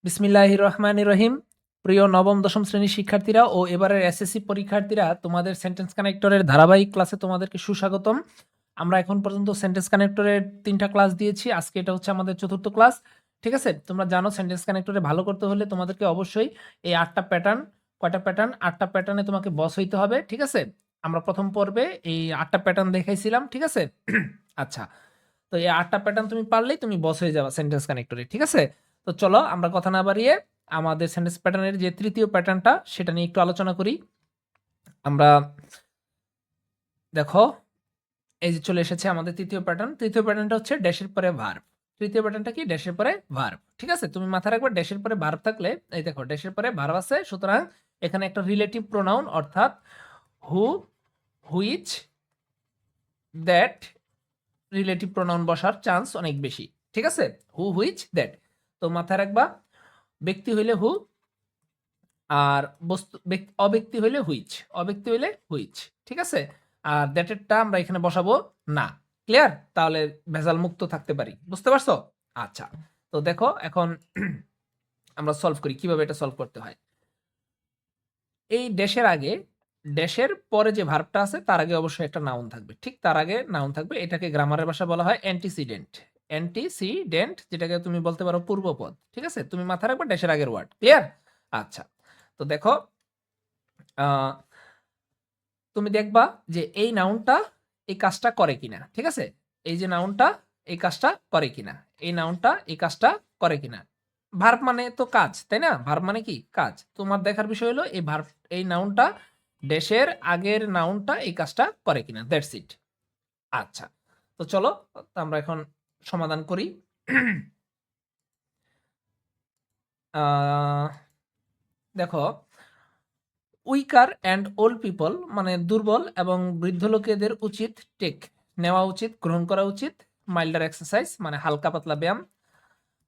বিসমিল্লাহির রহমানির রহিম। প্রিয় নবম দশম শ্রেণীর শিক্ষার্থীরা ও এবারের এসএসসি পরীক্ষার্থীরা, তোমাদের সেন্টেন্স কানেক্টরের ধারাবাহিক ক্লাসে তোমাদেরকে সুস্বাগতম। আমরা এখন পর্যন্ত সেন্টেন্স কানেক্টরের ৩টা ক্লাস দিয়েছি। আজকে এটা হচ্ছে আমাদের ৪র্থ ক্লাস। ঠিক আছে? তোমরা জানো সেন্টেন্স কানেক্টরে ভালো করতে হলে তোমাদেরকে অবশ্যই এই ৮টা প্যাটার্ন, কয়টা প্যাটার্ন? ৮টা প্যাটার্নে তোমাকে বস হইতে হবে। ঠিক আছে? আমরা প্রথম পর্বে এই ৮টা প্যাটার্ন দেখাইছিলাম। ঠিক আছে? আচ্ছা। তো এই ৮টা প্যাটার্ন তুমি পারলেই তুমি বস হয়ে যাবা সেন্টেন্স কানেক্টরে। ঠিক আছে? তো চলো আমরা কথা না বাড়িয়ে আমাদের সেন্টেন্স প্যাটার্নের যে ৩য় প্যাটার্নটা সেটা নিয়ে একটু আলোচনা করি। আমরা দেখো, এই যে চলে এসেছে আমাদের ৩য় প্যাটার্ন। ৩য় প্যাটার্নটা হচ্ছে ড্যাশের পরে ভার্ব। ৩য় প্যাটার্নটা কি? ড্যাশের পরে ভার্ব। ঠিক আছে? তুমি মাথায় রাখবে ড্যাশের পরে ভার্ব থাকলে, এই দেখো ড্যাশের পরে ভার্ব আছে, সুতরাং এখানে একটা রিলেটিভ প্রোনাউন অর্থাৎ হু, হুইচ, দ্যাট রিলেটিভ প্রোনাউন বসার চান্স অনেক বেশি। ঠিক আছে? হু, হুইচ, দ্যাট। তো মাথায় রাখবা ব্যক্তি হইলে হু, আর বস্তু অব্যক্তি হইলে হুইচ, অব্যক্তি হইলে হুইচ। ঠিক আছে? আর দ্যাটেরটা আমরা এখানে বসাবো না। ক্লিয়ার? তাহলে ভেজাল মুক্ত থাকতে পারি। বুঝতে পারছো? আচ্ছা। তো দেখো এখন আমরা সলভ করি কিভাবে এটা সলভ করতে হয়। এই ড্যাশের আগে, ড্যাশের পরে যে ভার্বটা আছে তার আগে অবশ্যই একটা নাউন থাকবে। ঠিক তার আগে নাউন থাকবে। এটাকে গ্রামারের ভাষায় বলা হয় অ্যান্টিসিডেন্ট। অ্যান্টিসিডেন্ট যেটাকে তুমি বলতে পারো পূর্বপদ। ঠিক আছে? তুমি মাথায় রাখবে ড্যাশের আগের ওয়ার্ড। ক্লিয়ার? আচ্ছা। তো দেখো, আ তুমি দেখবা যে এই নাউনটা এই কাজটা করে কিনা। ঠিক আছে? এই যে নাউনটা এই কাজটা করে কিনা। এই নাউনটা এই কাজটা করে কিনা। ভার্ব মানে তো কাজ, তাই না? ভার্ব মানে কি? কাজ। তোমার দেখার বিষয় হলো এই ভার্ব, এই নাউনটা ড্যাশের আগের নাউনটা এই কাজটা করে কিনা। That's it. আচ্ছা। তো চলো আমরা এখন সমাধান করি। আ দেখো, উইকার অ্যান্ড ওল্ড পিপল মানে দুর্বল এবং বৃদ্ধ লোকেদের উচিত টেক নেওয়া উচিত, গ্রহণ করা উচিত মাইল্ডার এক্সারসাইজ মানে হালকা পাতলা ব্যায়াম।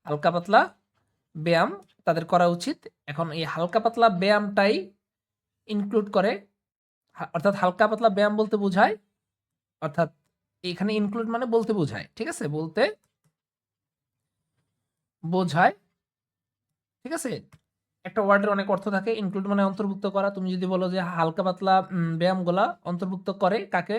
হালকা পাতলা ব্যায়াম তাদের করা উচিত। এখন এই হালকা পাতলা ব্যায়ামটাই ইনক্লুড করে, অর্থাৎ হালকা পাতলা ব্যায়াম বলতে বোঝায়, অর্থাৎ এখানে ইনক্লুড মানে বলতে বোঝায়। ঠিক আছে? বলতে বোঝায়। ঠিক আছে? একটা ওয়ার্ডের অনেক অর্থ থাকে। ইনক্লুড মানে অন্তর্ভুক্ত করা। তুমি যদি বলো যে হালকা পাতলা ব্যায়ামগুলা অন্তর্ভুক্ত করে কাকে?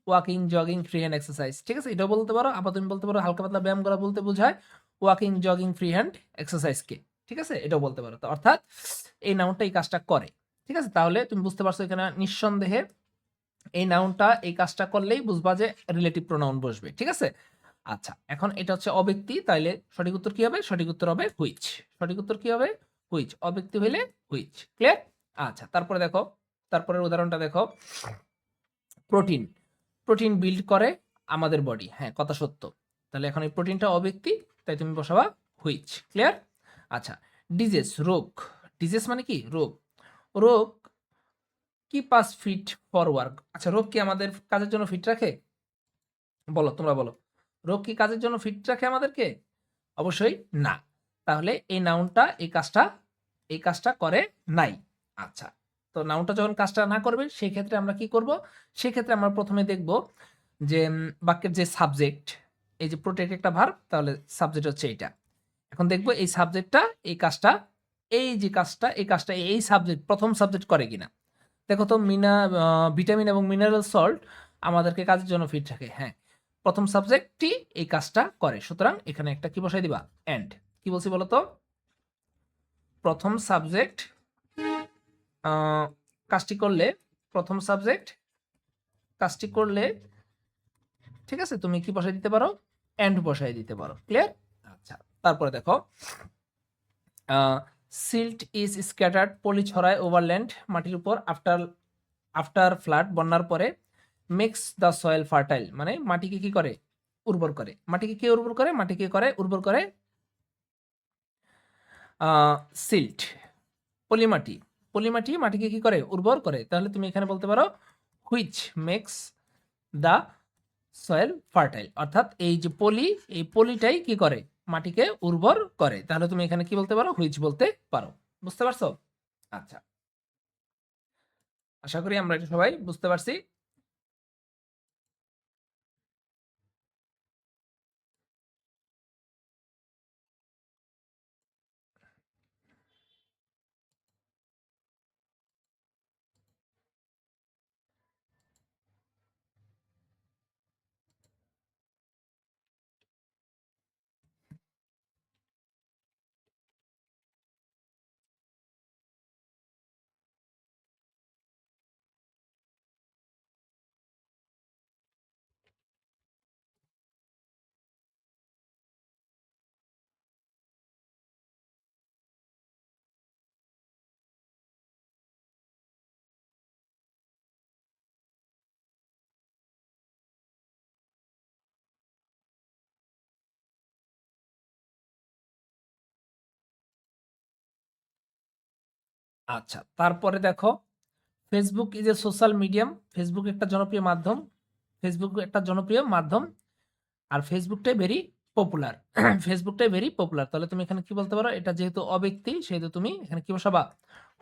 Walking, jogging, free hand exercise. ঠিক আছে? এটাও বলতে পারো। আবার তুমি বলতে পারো হালকা পাতলা ব্যায়ামগুলা বলতে বোঝায় ওয়াকিং, জগিং, ফ্রি হ্যান্ড এক্সারসাইজকে। ঠিক আছে? এটাও বলতে পারো। তো অর্থাৎ এই নাউনটা এই কাজটা করে। ঠিক আছে? তাহলে তুমি বুঝতে পারছো এখানে নিঃসন্দেহে এই নাউনটা এই কাজটা করলেই বুঝবা যে রিলেটিভ প্রোনাউন বসবে। ঠিক আছে? আচ্ছা, এখন এটা হচ্ছে অব্যক্তি, তাইলে সঠিক উত্তর কি হবে? সঠিক উত্তর হবে হুইচ। সঠিক উত্তর কি হবে? হুইচ। অব্যক্তি হইলে হুইচ। ক্লিয়ার? আচ্ছা, তারপরে দেখো, তারপরের উদাহরণটা দেখো। প্রোটিন। প্রোটিন বিল্ড করে আমাদের বডি। হ্যাঁ, কথা সত্য। তাহলে এখন এই প্রোটিনটা অব্যক্তি, তাই তুমি বসাবা হুইচ। ক্লিয়ার? আচ্ছা, ডিজিজ রোগ। ডিজিজ মানে কি? রোগ। রোগ keep us fit for work. আচ্ছা, রোগ কি আমাদের কাজের জন্য ফিট রাখে? বলো, তোমরা বলো। রোগ কি কাজের জন্য ফিট রাখে আমাদেরকে? অবশ্যই না। তাহলে এই নাউনটা এই কাজটা করে নাই। আচ্ছা। তো নাউনটা যখন কাজটা না করবে সেই ক্ষেত্রে আমরা কি করব? সেক্ষেত্রে আমরা ১ম এ দেখব যে বাক্যের যে সাবজেক্ট, এই যে প্রোটেক্ট একটা ভার্ব, তাহলে সাবজেক্ট হচ্ছে এইটা। এখন দেখব এই সাবজেক্টটা এই কাজটা, এই যে কাজটা এই কাজটা এই সাবজেক্ট ১ম সাবজেক্ট করে কিনা। দেখো তো ভিটামিন এবং মিনারেল সল্ট আমাদেরকে কাজের জন্য ফিট রাখে। হ্যাঁ, ১ম সাবজেক্টটি এই কাজটা করে। সুতরাং এখানে একটা কি বসাই দিবা? অ্যান্ড। কি বলছি বলো তো? ১ম সাবজেক্ট আ কাজটি করলে, ১ম সাবজেক্ট কাজটি করলে, ঠিক আছে? তুমি কি বসাই দিতে পারো? অ্যান্ড বসাই দিতে পারো। ক্লিয়ার? আচ্ছা। তারপরে দেখো, আ সিল্ট ইজ স্ক্যাটার্ড পলি ছড়ায় ওভারল্যান্ড মাটির উপর আফটার ফ্লাড বন্যার পরে মেক্স দ্য সয়েল ফার্টাইল মানে মাটিকে কি করে? উর্বর করে। মাটিকে কে উর্বর করে? মাটিকে করে উর্বর করে আ সিল্ট। পলিমাটি। পলিমাটি মাটিকে কি করে? উর্বর করে। তাহলে তুমি এখানে বলতে পারো which makes the soil fertile. অর্থাৎ এই যে পলি, এই পলিটাই কি করে? মাটিকে উর্বর করে। তাহলে তুমি এখানে কি বলতে পারো? হুইচ বলতে পারো। বুঝতে পারছো? আচ্ছা। আশা করি আমরা এটা সবাই বুঝতে পারছি। আচ্ছা, তারপরে দেখো Facebook is a social medium. Facebook একটা জনপ্রিয় মাধ্যম। ফেসবুক একটা জনপ্রিয় মাধ্যম। আর ফেসবুকটাই ভেরি পপুলার। ফেসবুকটাই ভেরি পপুলার। তাহলে তুমি এখানে কি বলতে পারো? এটা যেহেতু অব্যক্তি সেহেতু তুমি এখানে কি বসাবা?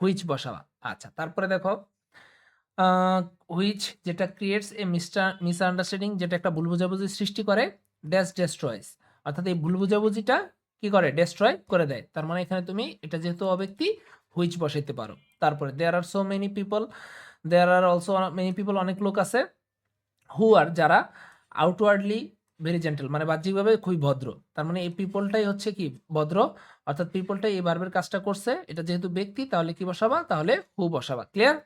হুইচ বসাবা। আচ্ছা, তারপরে দেখো হুইচ যেটা ক্রিয়েটস এ মিসআন্ডারস্ট্যান্ডিং, যেটা একটা ভুল বোঝাবুঝি সৃষ্টি করে, ড্যাশ ডেস্ট্রয়েস, অর্থাৎ এই ভুল বোঝাবুঝিটা কি করে? ডেস্ট্রয় করে দেয়। তার মানে এখানে তুমি এটা যেহেতু অব্যক্তি হুইচ বসাইতে পারো। তারপরে there are so many people, there are also many people, অনেক লোক আছে, হু আর যারা আউটওয়ার্ডলি ভেরি জেন্টেল, মানে বাহ্যিকভাবে খুবই ভদ্র। তার মানে এই পিপলটাই হচ্ছে কি? ভদ্র, অর্থাৎ পিপলটাই এই ভার্বের কাজটা করছে। এটা যেহেতু ব্যক্তি তাহলে কি বসাবা? তাহলে হু বসাবা। ক্লিয়ার?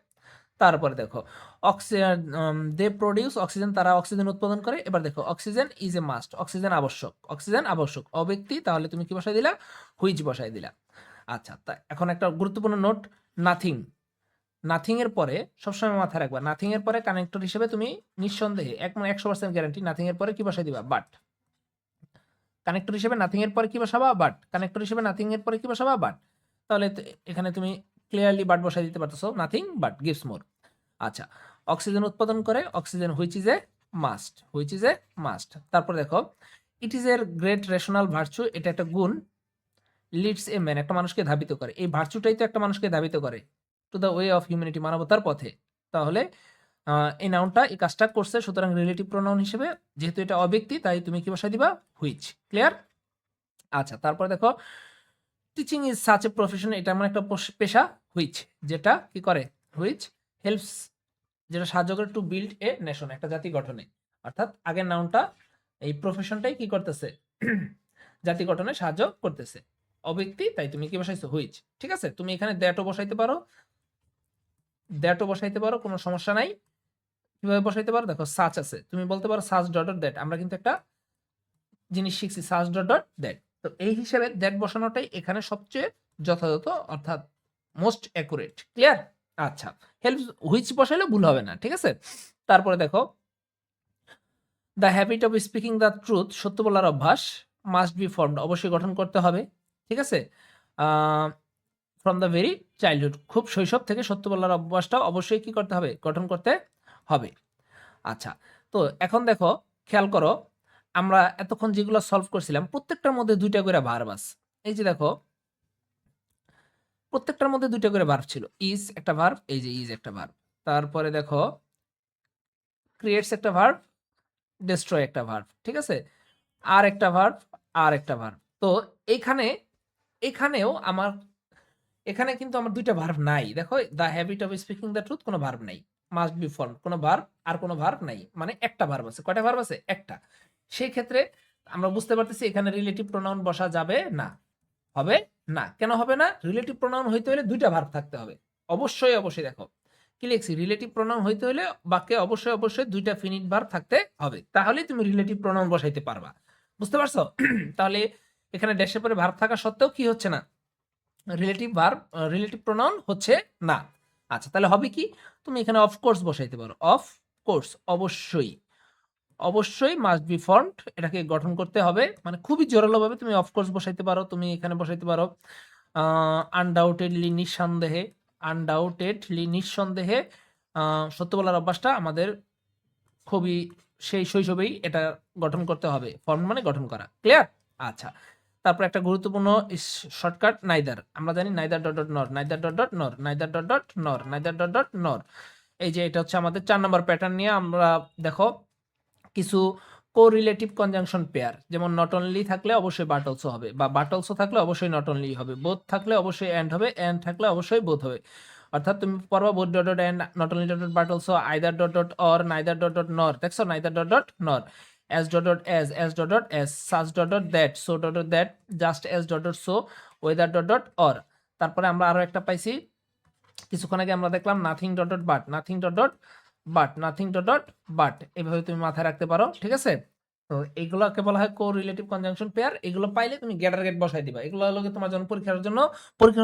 তারপরে দেখো অক্সিজেন, দে প্রডিউস অক্সিজেন, তারা অক্সিজেন উৎপাদন করে। এবার দেখো oxygen is a must, oxygen আবশ্যক, অক্সিজেন আবশ্যক, অব্যক্তি, তাহলে তুমি কি বসাই দিলা? হুইচ বসাই দিলা। আচ্ছা, তা এখন একটা গুরুত্বপূর্ণ নোট, নাথিং। নাথিং এর পরে সবসময় মাথায় রাখবা, নাথিং এর পরে কানেক্টর হিসেবে তুমি নিঃসন্দেহে 100% গ্যারান্টি নাথিং এর পরে কি বসাই দিবা? বাট। কানেক্টর হিসেবে নাথিং এর পরে কি বসাবা? বাট। কানেক্টর হিসেবে নাথিং এর পরে কি বসাবা? বাট। তাহলে এখানে তুমি ক্লিয়ারলি বাট বসাই দিতে পারতেছো, নাথিং বাট গিভস মোর। আচ্ছা, অক্সিজেন উৎপাদন করে, oxygen which is a must, which is a must. তারপর দেখো ইট ইজ এর গ্রেট রেশনাল ভার্চু, এটা একটা গুণ, লিডস এ ম্যান, একটা মানুষকে ধাবিত করে। এই ভার্চুটাই তো একটা মানুষকে ধাবিত করে to the way of humanity, মানবতার পথে। তাহলে এই নাউনটা এই কাজটা করছে, সুতরাং রিলেটিভ প্রোনাউন হিসেবে যেহেতু এটা অব্যক্তি তাই তুমি কি বসাই দিবা? হুইচ। ক্লিয়ার? আচ্ছা, তারপর দেখো teaching is such a profession, এটা এমন একটা পেশা, হুইচ যেটা কি করে? হুইচ হেল্পস, যেটা সাহায্য করে টু বিল্ড এ নেশন, একটা জাতি গঠনে। অর্থাৎ আগের নাউনটা এই প্রফেশনটাই কি করতেছে? জাতি গঠনে সাহায্য করতেছে। অব্যক্তি তাই তুমি কি বসাইছো? হুইচ। ঠিক আছে, তুমি এখানে দ্যাটও বসাইতে পারো, দ্যাটও বসাইতে পারো, কোনো সমস্যা নাই। কিভাবে বসাইতে পারো? দেখো সাচ আছে, তুমি বলতে পারো সাচ ডট ডট দ্যাট। আমরা কিন্তু একটা জিনিস শিখছি, সাচ ডট ডট দ্যাট। তো এই হিসেবে দ্যাট বসানোটাই এখানে সবচেয়ে যথাযথ, অর্থাৎ মোস্ট অ্যাকুরেট। ক্লিয়ার? আচ্ছা, হেল্প হুইচ বসাইলে ভুল হবে না। ঠিক আছে, তারপরে দেখো the habit of speaking the truth, সত্য বলার অভ্যাস, মাস্ট বি ফর্মড, অবশ্যই গঠন করতে হবে। ঠিক আছে, ফ্রম দ্য ভেরি চাইল্ডহুড, খুব শৈশব থেকে সত্য বলার অভ্যাসটা অবশ্যই কি করতে হবে? গঠন করতে হবে। আচ্ছা, তো এখন দেখো, খেয়াল করো, আমরা এতক্ষণ যেগুলো সলভ করছিলাম প্রত্যেকটার মধ্যে ২টা করে ভার্ব আছে। এই যে দেখো প্রত্যেকটার মধ্যে ২টা করে ভার্ব ছিল। ইজ একটা ভার্ব, এই যে ইজ একটা ভার্ব। তারপরে দেখো ক্রিয়েটস একটা ভার্ব, ডেস্ট্রয় একটা ভার্ব। ঠিক আছে? আর একটা ভার্ব, আর একটা ভার্ব। তো এইখানে এখানেও আমার এখানে কিন্তু আমার ২ টা ভার্ব নাই। দেখো the habit of speaking the truth কোনো ভার্ব নাই। মাস্ট বি ফর্মড কোনো ভার্ব, আর কোনো ভার্ব নাই। মানে একটা ভার্ব আছে। কয়টা ভার্ব আছে? একটা। সেই ক্ষেত্রে আমরা বুঝতে পারতেছি এখানে রিলেটিভ প্রোনাউন বসা যাবে না। হবে না। কেন হবে না? রিলেটিভ প্রোনাউন হইতে হলে ২ টা ভার্ব থাকতে হবে। অবশ্যই, অবশ্যই দেখো কি লিখছি? রিলেটিভ প্রোনাউন হইতে হলে বাক্যে অবশ্যই, অবশ্যই ২ টা ফিনিট ভার্ব থাকতে হবে। তাহলেই তুমি রিলেটিভ প্রোনাউন বসাইতে পারবা। বুঝতে পারছো? তাহলে এখানে ড্যাশের পরে ভার্ব থাকা সত্ত্বেও কি হচ্ছে না? রিলেটিভ ভার্ব, রিলেটিভ প্রোনাউন হচ্ছে না। আচ্ছা, তাহলে হবে কি? তুমি এখানে অফ কোর্স বসাইতে পারো। অফ কোর্স, অবশ্যই, অবশ্যই মাস্ট বি ফর্মড, এটাকে গঠন করতে হবে। মানে খুবই জোরালোভাবে তুমি অফ কোর্স বসাইতে পারো। তুমি এখানে বসাইতে পারো আনডাউটেডলি, নিঃসন্দেহে, আনডাউটেডলি নিঃসন্দেহে সত্য বলার অভ্যাসটা আমাদের খুবই সেই শৈশবেই এটা গঠন করতে হবে। ফর্ম মানে গঠন করা। ক্লিয়ার? আচ্ছা, তারপর একটা গুরুত্বপূর্ণ শর্টকাট নাইদার। আমরা জানি নাইদার ডট ডট নর, নাইদার ডট ডট নর, নাইদার ডট ডট নর, নাইদার ডট ডট নর। এই যে এটা হচ্ছে আমাদের ৪ নাম্বার প্যাটার্ন নিয়ে আমরা দেখো কিছু কোরিলেটিভ কনজাংশন পেয়ার, যেমন নট অনলি থাকলে অবশ্যই বাট অলসো হবে, বা বাট অলসো থাকলে অবশ্যই নট অনলি হবে, বোথ থাকলে অবশ্যই এন্ড হবে, এন্ড থাকলে অবশ্যই বোথ হবে। অর্থাৎ তুমি পড়বা both dot dot and, not only dot dot but also, either dot dot or, neither dot dot nor. দেখছো? Neither dot dot nor, as dot dot as dot dot dot, that so dot dot, that dot dot dot, dot so dot dot dot, or ডট dot অর। তারপরে আমরা আরো একটা পাইছি কিছুক্ষণ আগে, আমরা দেখলাম nothing dot dot but, nothing dot dot but, nothing dot dot but. এভাবে তুমি মাথায় রাখতে পারো। ঠিক আছে? তো এইগুলোকে বলা হয় কো রিলেটিভ কনজাংশন পেয়ার। এগুলো পাইলে তুমি গেটার গেট বসাই দিবা। এগুলো হলো তোমার জন্য পরীক্ষা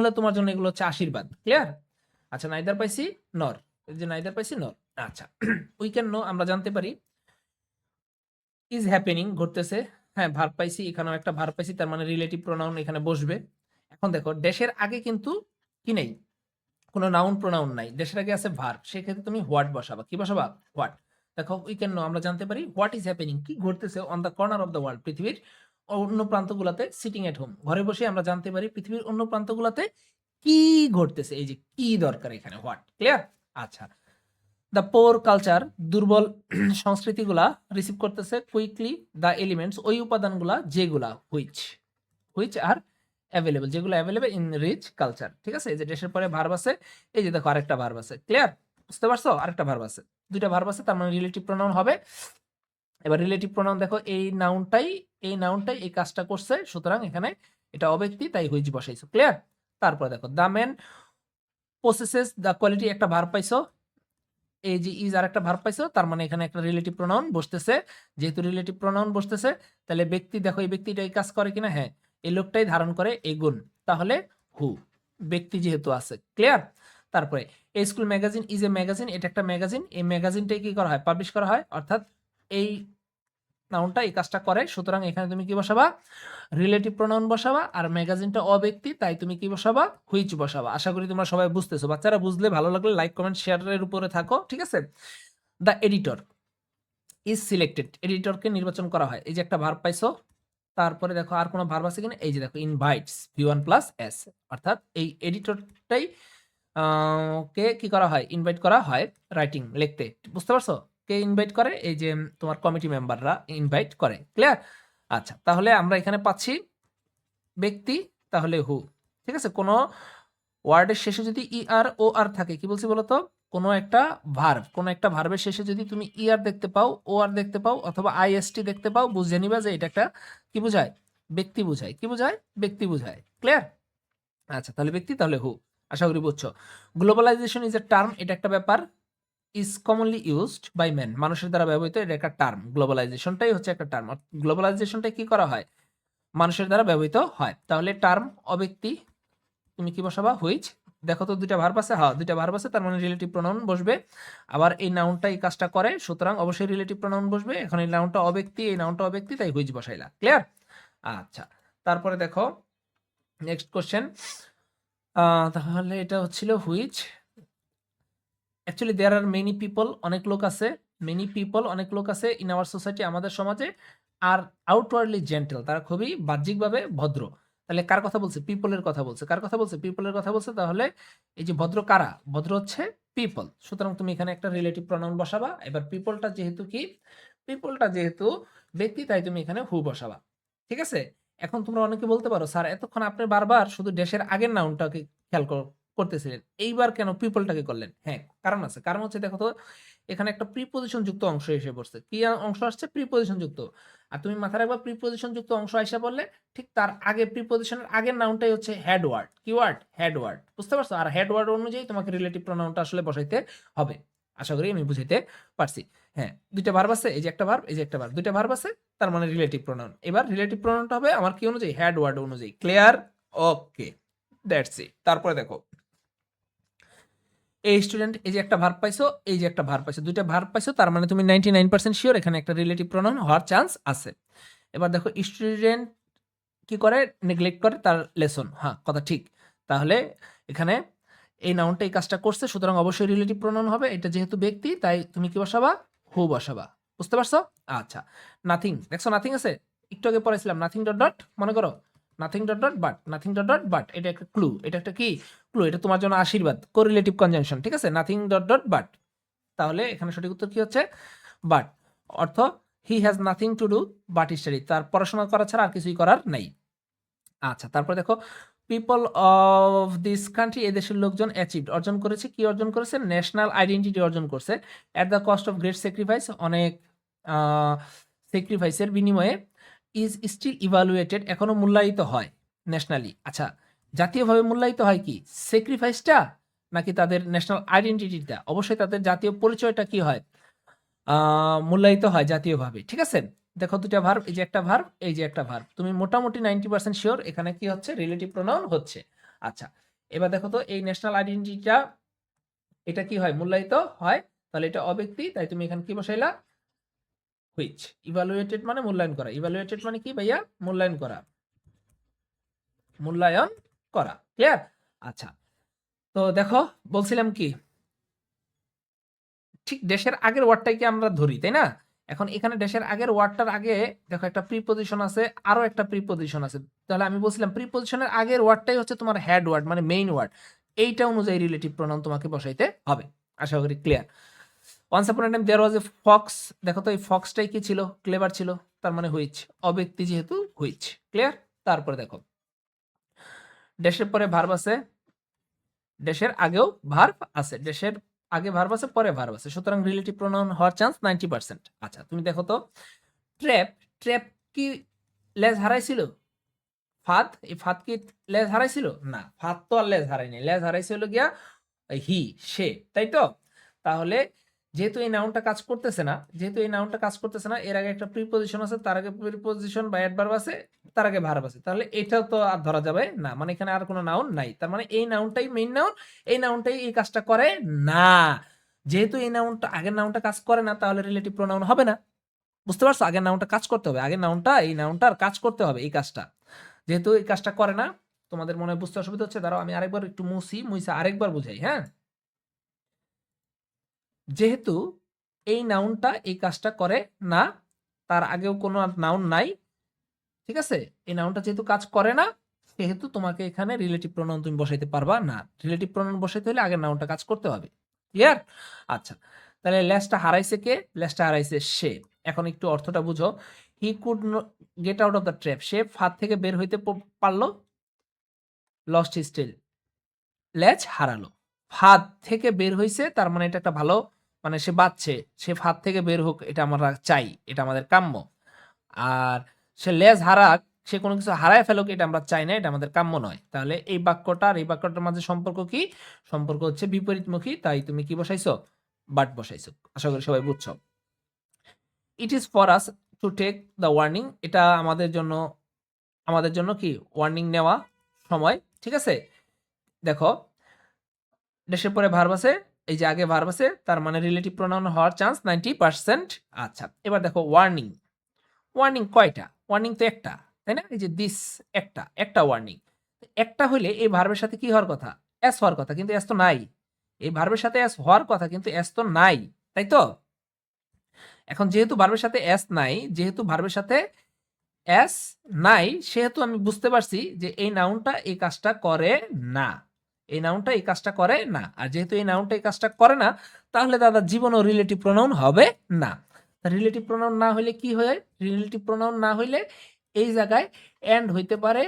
হলে তোমার জন্য এগুলো হচ্ছে আশীর্বাদ। ক্লিয়ার? আচ্ছা, নাইদার পাইছি নর, এই যে নাইদার পাইছি নর। আচ্ছা, উই ক্যান নো আমরা জানতে পারি ইজ হ্যাপেনিং, ঘটতেছে। হ্যাঁ, ভার্ব পাইছি, এখানেও একটা ভার্ব পাইছি, তার মানে রিলেটিভ প্রোনাউন এখানে বসবে। এখন দেখো ড্যাশের আগে কিন্তু কি নেই? কোনো নাউন প্রোনাউন নাই, দেশের আগে আছে ভার্ব, সেক্ষেত্রে তুমি হোয়াট বসাবা। কি বসাবা? হোয়াট। দেখো উই ক্যান নো, আমরা জানতে পারি হোয়াট ইজ হ্যাপেনিং, কি ঘটতেছে on the corner of the world, পৃথিবীর অন্য প্রান্তগুলোতে, সিটিং এট হোম, ঘরে বসে আমরা জানতে পারি পৃথিবীর অন্য প্রান্তগুলোতে কি ঘটতেছে। এই যে কি দরকার এখানে, হোয়াট। ক্লিয়ার? আচ্ছা। দ্য পোর কালচার, দুর্বল সংস্কৃতিগুলা রিসিভ করতেছে কুইকলি দ্য এলিমেন্টস, ওই উপাদানগুলা যেগুলা হুইচ আর অ্যাভেলেবল, যেগুলো অ্যাভেলেবল ইন রিচ কালচার। ঠিক আছে? এই যে দেশের পরে ভার্ব আছে, এই যে দেখো আরেকটা ভার্ব আছে। ক্লিয়ার? বুঝতে পারছো? আরেকটা ভার্ব আছে, দুইটা ভার্ব আছে, তার মানে রিলেটিভ প্রোনাউন হবে। এবার রিলেটিভ প্রোনাউন দেখো, এই নাউনটাই এই কাজটা করছে, সুতরাং এখানে এটা অব্যক্তি, তাই হুইচ বসাইছো। ক্লিয়ার? তারপরে দেখো দ্য ম্যান পসেসেস দ্য কোয়ালিটি, একটা ভার্ব পাইছো, এই যে ইজ আর একটা ভার্ব পাইছো, তার মানে এখানে একটা রিলেটিভ প্রোনাউন বসতেছে। যেহেতু রিলেটিভ প্রোনাউন বসতেছে, তাহলে ব্যক্তি, দেখো এই ব্যক্তিটা এই কাজ করে কিনা, হ্যাঁ এই লোকটাই ধারণ করে এই গুণ, তাহলে হু, ব্যক্তি যেহেতু আছে। ক্লিয়ার? তারপরে এই school magazine is a magazine, এটা একটা ম্যাগাজিন, এই ম্যাগাজিনটাই কি করা হয়? পাবলিশ করা হয়, অর্থাৎ এই নাউনটা এই কাজটা করে, সুতরাং এখানে তুমি কি বসাবা? Relative pronoun বসাবা। আর ম্যাগাজিনটা অব্যক্তি, তাই তুমি কি বসাবা? হুইচ বসাবা। আশা করি তোমরা সবাই বুঝতেছো। বাচ্চারা বুঝলে ভালো লাগলে লাইক কমেন্ট শেয়ারের উপরে থাকো। ঠিক আছে? দ্য এডিটর ইজ সিলেক্টেড, এডিটরকে নির্বাচন করা হয়, এই যে একটা ভার্ব পাইছো। তারপরে দেখো আর কোনো ভার্ব আছে কিনা, এই যে দেখো ইনভাইটস ভি1 প্লাস এস, অর্থাৎ এই এডিটরটাই কে কি করা হয়? ইনভাইট করা হয় রাইটিং, লিখতে। বুঝতে পারছো? কে ইনভাইট করে? এই যে তোমার কমিটি মেম্বাররা ইনভাইট করে। ক্লিয়ার? আচ্ছা, তাহলে আমরা এখানে পাচ্ছি ব্যক্তি, তাহলে হু। ঠিক আছে? কোনো ওয়ার্ডের শেষে যদি ই আর ও আর থাকে, কি বলছি বলতো? কোনো একটা ভার্বের শেষে যদি তুমি ই আর দেখতে পাও, ও আর দেখতে পাও, অথবা আইএসটি দেখতে পাও, বুঝে নিবা যে এটা একটা কি বোঝায়? ব্যক্তি বোঝায়। কি বোঝায়? ব্যক্তি বোঝায়। ক্লিয়ার? আচ্ছা, তাহলে ব্যক্তি, তাহলে হু। আশা করি বুঝছো। গ্লোবালাইজেশন ইজ এ টার্ম, এটা একটা ব্যাপার। Is commonly used by man, মানুষের দ্বারা ব্যবহৃত, এটা একটা টার্ম। গ্লোবালাইজেশনটাই হচ্ছে একটা টার্ম। গ্লোবালাইজেশনটা কি করা হয়? মানুষের দ্বারা ব্যবহৃত হয়। তাহলে টার্ম অব্যক্তি, তুমি কি বসাবা? হুইচ। দেখো তো দুইটা ভার্ব আছে, হ্যাঁ দুইটা ভার্ব আছে, তার মানে রিলেটিভ প্রোনাউন বসবে। আবার এই নাউনটা এই কাজটা করে, সুতরাং অবশ্যই রিলেটিভ প্রোনাউন বসবে। এখন এই নাউনটা অব্যক্তি, তাই হুইচ বসাইলা। ক্লিয়ার? আচ্ছা, তারপরে দেখো নেক্সট কোশ্চেন। তাহলে এটা হচ্ছিল which. Actually there are many people, অনেক লোক আছে, অনেক লোক আছে ইন আওয়ার সোসাইটি, আমাদের সমাজে, আর আউটওয়ার্ডলি জেন্টেল, তারা খুবই বাহ্যিকভাবে ভদ্র। তাহলে কার কথা বলছে? পিপলের কথা বলছে। কার কথা বলছে? পিপলের কথা বলছে। তাহলে এই যে ভদ্র কারা? ভদ্র হচ্ছে পিপল, সুতরাং তুমি এখানে একটা রিলেটিভ প্রোনাউন বসাবা। এবার পিপলটা যেহেতু ব্যক্তি, তাই তুমি এখানে হু বসাবা। ঠিক আছে? এখন তোমরা অনেকে বলতে পারো, স্যার এতক্ষণ আপনি বারবার শুধু ড্যাশের আগের নাউনটাকে খেয়াল করতেছিলেন, এইবার কেন পিপলটাকে করলেন? হ্যাঁ, কারণ আছে। কারণ হচ্ছে দেখো তো, এখানে একটা প্রিপোজিশন যুক্ত অংশ এসে পড়ছে। কি অংশ আসছে? প্রিপোজিশন যুক্ত। আর তুমি মাথায় রাখবা, প্রিপোজিশন যুক্ত অংশ আইসা বললে ঠিক তার আগে, প্রিপোজিশনের আগের নাউনটাই হচ্ছে হেড ওয়ার্ড। কি ওয়ার্ড? Head word. বুঝতে পারছো? আর হেড ওয়ার্ড অনুযায়ী তোমাকে রিলেটিভ প্রোনাউনটা আসলে বসাইতে হবে। আশা করি আমি বুঝাইতে পারছি। হ্যাঁ, দুইটা ভার্ব আছে, এই যে একটা ভার্ব, এই যে একটা ভার্ব, দুইটা ভার্ব আছে, তার মানে রিলেটিভ প্রোনাউন। এবার রিলেটিভ প্রোনাউনটা হবে আমার কি অনুযায়ী? হেড ওয়ার্ড অনুযায়ী। ক্লিয়ার? Okay, that's it. তারপরে দেখো এই স্টুডেন্ট, এই যে একটা ভার্ব পাইছো, এই যে একটা ভার্ব পাইছো, দুইটা ভার্ব পাইছো, তার মানে তুমি 99% শিওর এখানে একটা রিলেটিভ প্রোনাউন হওয়ার চান্স আছে। এবার দেখো স্টুডেন্ট কি করে? নেগলেক্ট করে তার লেসন। হ্যাঁ, কথা ঠিক। তাহলে এখানে এই নাউনটা এই কাজটা করছে, সুতরাং অবশ্যই রিলেটিভ প্রোনাউন হবে। এটা যেহেতু ব্যক্তি, তাই তুমি কি বসাবা? হু বসাবা। বুঝতে পারছো? আচ্ছা। নাথিং, দেখছো নাথিং আছে, একটু আগে পড়াইছিলাম নাথিং ডট ডট, মনে করো nothing dot dot but, nothing dot dot but, এটা একটা ক্লু, এটা একটা কি ক্লু, এটা তোমার জন্য আশীর্বাদ, কোরিলেটিভ কনজাংশন। ঠিক আছে? নাথিং ডট ডট বাট, তাহলে এখানে সঠিক উত্তর কি হচ্ছে? বাট। অর্থ he has nothing to do but study, তার পড়াশোনা করা ছাড়া আর কিছুই করার নাই। আচ্ছা, তারপর দেখো পিপল অফ দিস কান্ট্রি, এই দেশের লোকজন অ্যাচিভড, অর্জন করেছে। কি অর্জন করেছে? ন্যাশনাল আইডেন্টিটি অর্জন করছে। At the cost of great sacrifice, অনেক স্যাক্রিফাইসের বিনিময়ে। ইজ স্টিল ইভালুয়েটেড, এখনো মূল্যায়িত হয় ন্যাশনালি। আচ্ছা, জাতীয়ভাবে মূল্যায়িত হয় কি? স্যাক্রিফাইসটা নাকি তাদের ন্যাশনাল আইডেন্টিটিটা? অবশ্যই তাদের জাতীয় পরিচয়টা কি হয়? মূল্যায়িত হয় জাতীয়ভাবে। ঠিক আছে? দেখো দুটা ভার্ব, এই যে একটা ভার্ব, এই যে একটা ভার্ব, তুমি মোটামুটি 90% শিওর এখানে কি হচ্ছে? রিলেটিভ প্রোনাউন হচ্ছে। আচ্ছা, এবার দেখো তো এই ন্যাশনাল আইডেন্টিটিটা, এটা কি হয়? মূল্যায়িত হয়। তাহলে এটা অব্যক্তি, তাই তুমি এখানে কি বসাইলা? হুইচ। ইভালুয়েটেড মানে মূল্যায়ন করা। ইভালুয়েটেড মানে কি ভাইয়া? মূল্যায়ন করা। মূল্যায়ন করা। ক্লিয়ার? আচ্ছা, তো দেখো বলছিলাম কি, ঠিক ড্যাশের আগের ওয়ার্ডটাকে আমরা ধরি, তাই না? এখন এখানে ড্যাশের আগের ওয়ার্ডটার আগে দেখো একটা প্রিপজিশন আছে, আরো একটা প্রিপজিশন আছে। তাহলে আমি বলছিলাম প্রিপজিশনের আগের ওয়ার্ডটাই হচ্ছে তোমার হেড ওয়ার্ড, মানে মেইন ওয়ার্ড। এইটা অনুযায়ী রিলেটিভ প্রোনাউন তোমাকে বসাইতে হবে। আশা করি clear. Once upon A time there was a fox. দেখো তো এই ফক্সটাই কি ছিল? ক্লেভার ছিল, তার মানে হুইচ, অব্যক্তি যেহেতু হুইচ। ক্লিয়ার? তারপরে দেখো ড্যাশের পরে ভার্ব আছে, ড্যাশের আগেও ভার্ব আছে, ড্যাশের আগে ভার্ব আছে, পরে ভার্ব আছে, সুতরাং রিলেটিভ প্রোনাউন হওয়ার চান্স 90%। আচ্ছা তুমি দেখো তো ট্র্যাপ, ট্র্যাপ কি লেজ হারাইছিল? ফাদ, এই ফাদ কি লেজ হারাইছিল? না, ফাদ তো আর লেজ হারায়নি, লেজ হারাইছিল গিয়া হি, সে, তাই তো? তাহলে যেহেতু এই নাউনটা কাজ করতেছে না, যেহেতু এই নাউনটা কাজ করতেছে না, এর আগে একটা প্রিপজিশন আছে, তার আগে প্রিপজিশন বা অ্যাডভার্ব আছে, তার আগে ভার্ব আছে, তাহলে এটাও তো আর ধরা যাবে না, মানে এখানে আর কোনো নাউন নাই, তার মানে এই নাউনটাই মেইন নাউন, এই নাউনটাই এই কাজটা করে না। যেহেতু এই নাউনটা আগের নাউনটা কাজ করে না, তাহলে রিলেটিভ প্রোনাউন হবে না। বুঝতে পারছো? আগের নাউনটা কাজ করতে হবে, আগের নাউনটা এই নাউনটার কাজ করতে হবে, এই কাজটা যেহেতু এই কাজটা করে না, তোমাদের মনে বুঝতে অসুবিধা হচ্ছে, দাঁড়াও আমি আরেকবার একটু মুইসা আরেকবার বুঝাই। হ্যাঁ, যেহেতু এই নাউনটা এই কাজটা করে না, তার আগেও কোনো নাউন নাই, ঠিক আছে? এই নাউনটা যেহেতু কাজ করে না, সেহেতু তোমাকে এখানে রিলেটিভ প্রোনাউন তুমি বসাইতে পারবা না। রিলেটিভ প্রোনাউন বসাইতে হলে আগের নাউনটা কাজ করতে হবে। ক্লিয়ার? আচ্ছা, তাহলে লেজটা হারাইছে কে? লেজটা হারাইছে সে। এখন একটু অর্থটা বুঝো। He could get out of the trap. সে ফাঁদ থেকে বের হইতে পারলো, লস্ট হিজ টেল, লেজ হারালো। ফাঁদ থেকে বের হইছে, তার মানে এটা একটা ভালো, মানে সে বাঁচছে, সে ফাঁদ থেকে বের হোক, এটা আমরা চাই, এটা আমাদের কাম্য। আর সে লেজ হারাক, সে কোনো কিছু হারায় ফেলুক, এটা আমরা চাই না, এটা আমাদের কাম্য নয়। তাহলে এই বাক্যটা আর এই বাক্যটার মাঝে সম্পর্ক কি? সম্পর্ক হচ্ছে বিপরীতমুখী, তাই তুমি কি বসাইছো? বাট বসাইছো। আশা করি সবাই বুঝছো। It is for us to take the warning. এটা আমাদের জন্য, আমাদের জন্য কি ওয়ার্নিং নেওয়া সময়, ঠিক আছে? দেখো ড্যাশের পরে ভার্ব আছে, এই যে আগে ভার্ব আছে, তার মানে রিলেটিভ প্রোনাউন হওয়ার চান্স 90%। আচ্ছা এবার দেখো ওয়ার্নিং, ওয়ার্নিং কয়টা? ওয়ার্নিং তো একটা, তাই না? এই যে দিস, একটা, একটা ওয়ার্নিং। একটা হইলে এই ভার্বের সাথে কি হওয়ার কথা? এস হওয়ার কথা, কিন্তু এস তো নাই। এই ভার্বের সাথে এস হওয়ার কথা, কিন্তু এস তো নাই, তাই তো? এখন যেহেতু ভার্বের সাথে এস নাই, যেহেতু ভার্বের সাথে এস নাই, সেহেতু আমি বুঝতে পারছি যে এই নাউনটা এই কাজটা করে না, এই নাউনটা এই কাজটা করে না। আর যেহেতু এই নাউনটা এই কাজটা করে না, তাহলে দাদা জীবনও রিলেটিভ প্রোনাউন হবে না। রিলেটিভ প্রোনাউন না হইলে কি হয়? রিলেটিভ প্রোনাউন না হইলে এই জায়গায় এন্ড হইতে পারে,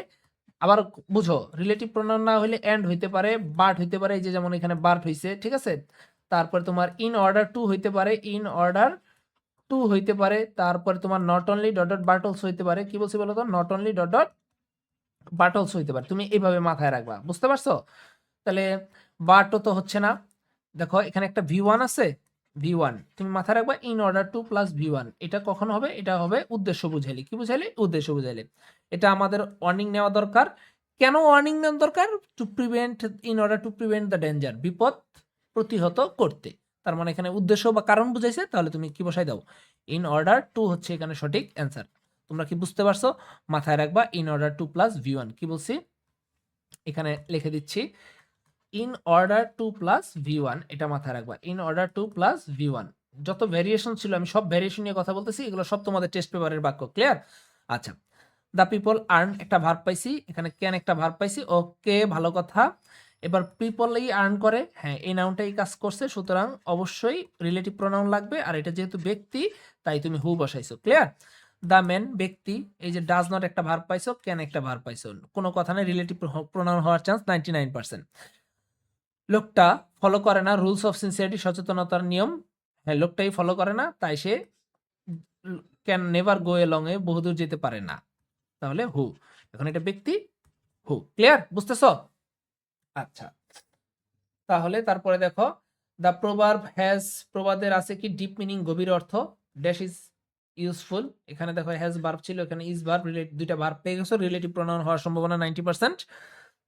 আবার বুঝো, রিলেটিভ প্রোনাউন না হইলে এন্ড হইতে পারে, বাট হইতে পারে, এই যে যেমন এখানে বার্ট হইছে, ঠিক আছে? তারপরে তোমার ইন অর্ডার টু হইতে পারে, ইন অর্ডার টু হইতে পারে, তারপরে তোমার not only dot dot but also হইতে পারে। কি বলছি বলো তো? Not only dot dot but also হইতে পারে। তুমি এইভাবে মাথায় রাখবা, বুঝতে পারছো? তাহলে বাটও তো হচ্ছে না। দেখো এখানে একটা ভি ওয়ান আছে, ভি ওয়ান তুমি মাথায় রাখবা, in order two plus V one, এটা কখন হবে? এটা হবে উদ্দেশ্য বুঝাইলে। কি বুঝাইলে? উদ্দেশ্য বুঝাইলে। এটা আমাদের ওয়ার্নিং নেওয়া দরকার। কেন ওয়ার্নিং নেওয়া দরকার? To prevent, in order to prevent the danger, বিপদ প্রতিহত করতে। তার মানে এখানে উদ্দেশ্য বা কারণ বুঝাইছে, তাহলে তুমি কি বসাই দাও? ইন অর্ডার টু হচ্ছে এখানে সঠিক অ্যান্সার। তোমরা কি বুঝতে পারছো? মাথায় রাখবা in order two plus V one. কি বলছি এখানে লিখে দিচ্ছি, in order two plus V one, এটা মাথায় রাখবা, in order two plus V one. যত ভ্যারিয়েশন ছিল, আমি সব ভ্যারিয়েশন নিয়ে কথা বলতেছি, এগুলো সব তোমাদের টেস্ট পেপারের বাক্য। ক্লিয়ার? আচ্ছা, দ্য পিপল আর্ন একটা ভার্ব পাইছি, এখানে ক্যান একটা ভার্ব পাইছি, ওকে ভালো কথা। এবার পিপলই আর্ন করে, হ্যাঁ এই নাউনটাই কাজ করছে, সুতরাং অবশ্যই রিলেটিভ প্রোনাউন লাগবে, আর এটা যেহেতু ব্যক্তি তাই তুমি হু বসাইছো। ক্লিয়ার? দ্য ম্যান ব্যক্তি, এই যে ডাজ নট একটা ভার্ব পাইছো, ক্যান একটা ভার্ব পাইছো, কোনো কথা নেই, রিলেটিভ প্রোনাউন হওয়ার চান্স 99%। লোকটা ফলো করে না রুলস অফ সিনসিয়ারিটি, সচেতনতার নিয়ম, হ্যাঁ লোকটাই ফলো করে না, তাই সে ক্যান নেভার গো এলং এ বহুদূর যেতে পারে না। তাহলে হু, এখন এটা ব্যক্তি হু। ক্লিয়ার? বুঝতেছো? আচ্ছা, তাহলে তারপরে দেখো দ্য প্রোভার্ব হ্যাজ, প্রবাদের আছে কি ডিপ মিনিং, গভীর অর্থ, ড্যাশ ইজ ইউজফুল। এখানে দেখো হ্যাজ ভার্ব ছিল, এখানে ইজ ভার্ব, দুইটা ভার্ব পেয়ে গেছো, রিলেটিভ প্রোনাউন হওয়ার সম্ভাবনা 90%।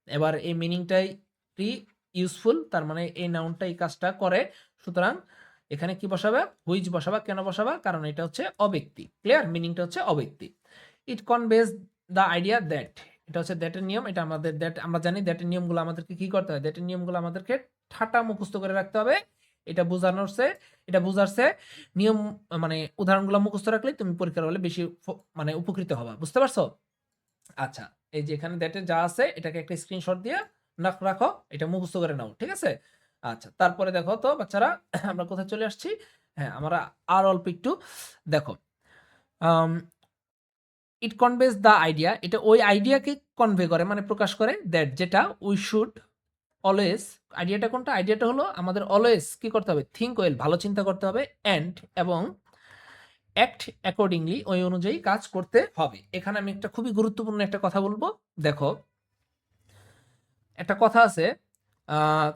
এবার এই মিনিংটাই ইউজফুল, তার মানে এই নাউনটা এই কাজটা করে, সুতরাং এখানে কি বসাবে? হুইচ বসাবা। কেন বসাবা? কারণ এটা হচ্ছে অব্যক্তি। ক্লিয়ার? মিনিংটা হচ্ছে অব্যক্তি। ইট কনভেজ দ্য আইডিয়া দ্যাট, এটা হচ্ছে দ্যাটের নিয়ম। এটা আমাদের আমরা জানি দ্যাটের নিয়মগুলো আমাদেরকে কি করতে হয়? দ্যাটের নিয়মগুলো আমাদেরকে ঠাটা মুখস্থ করে রাখতে হবে। এটা বুঝারছে নিয়ম মানে উদাহরণগুলো মুখস্থ রাখলেই তুমি পরীক্ষার হলে বেশি মানে উপকৃত হবা। বুঝতে পারছো? আচ্ছা, এই যে এখানে দ্যাটের যা আছে এটাকে একটা স্ক্রিনশট দিয়ে রাখো। এটা মুখস্থ করে নাও। ঠিক আছে? আচ্ছা, তারপরে দেখো তো বাচ্চারা আমরা কোথায় চলে আসছি? হ্যাঁ, আমরা আর অল্প একটু দেখো। ইট কনভেজ দ্য আইডিয়া, এটা ওই আইডিয়াকে কনভে করে মানে প্রকাশ করে দ্যাট যেটা উই শুড অলওয়েজ, আইডিয়াটা কোনটা? আইডিয়াটা হলো আমাদের অলওয়েজ কি করতে হবে? থিঙ্ক ওয়েল, ভালো চিন্তা করতে হবে, অ্যান্ড এবং অ্যাক্ট অ্যাকর্ডিংলি, ওই অনুযায়ী কাজ করতে হবে। এখানে আমি একটা খুবই গুরুত্বপূর্ণ একটা কথা বলবো। দেখো, একটা কথা আছে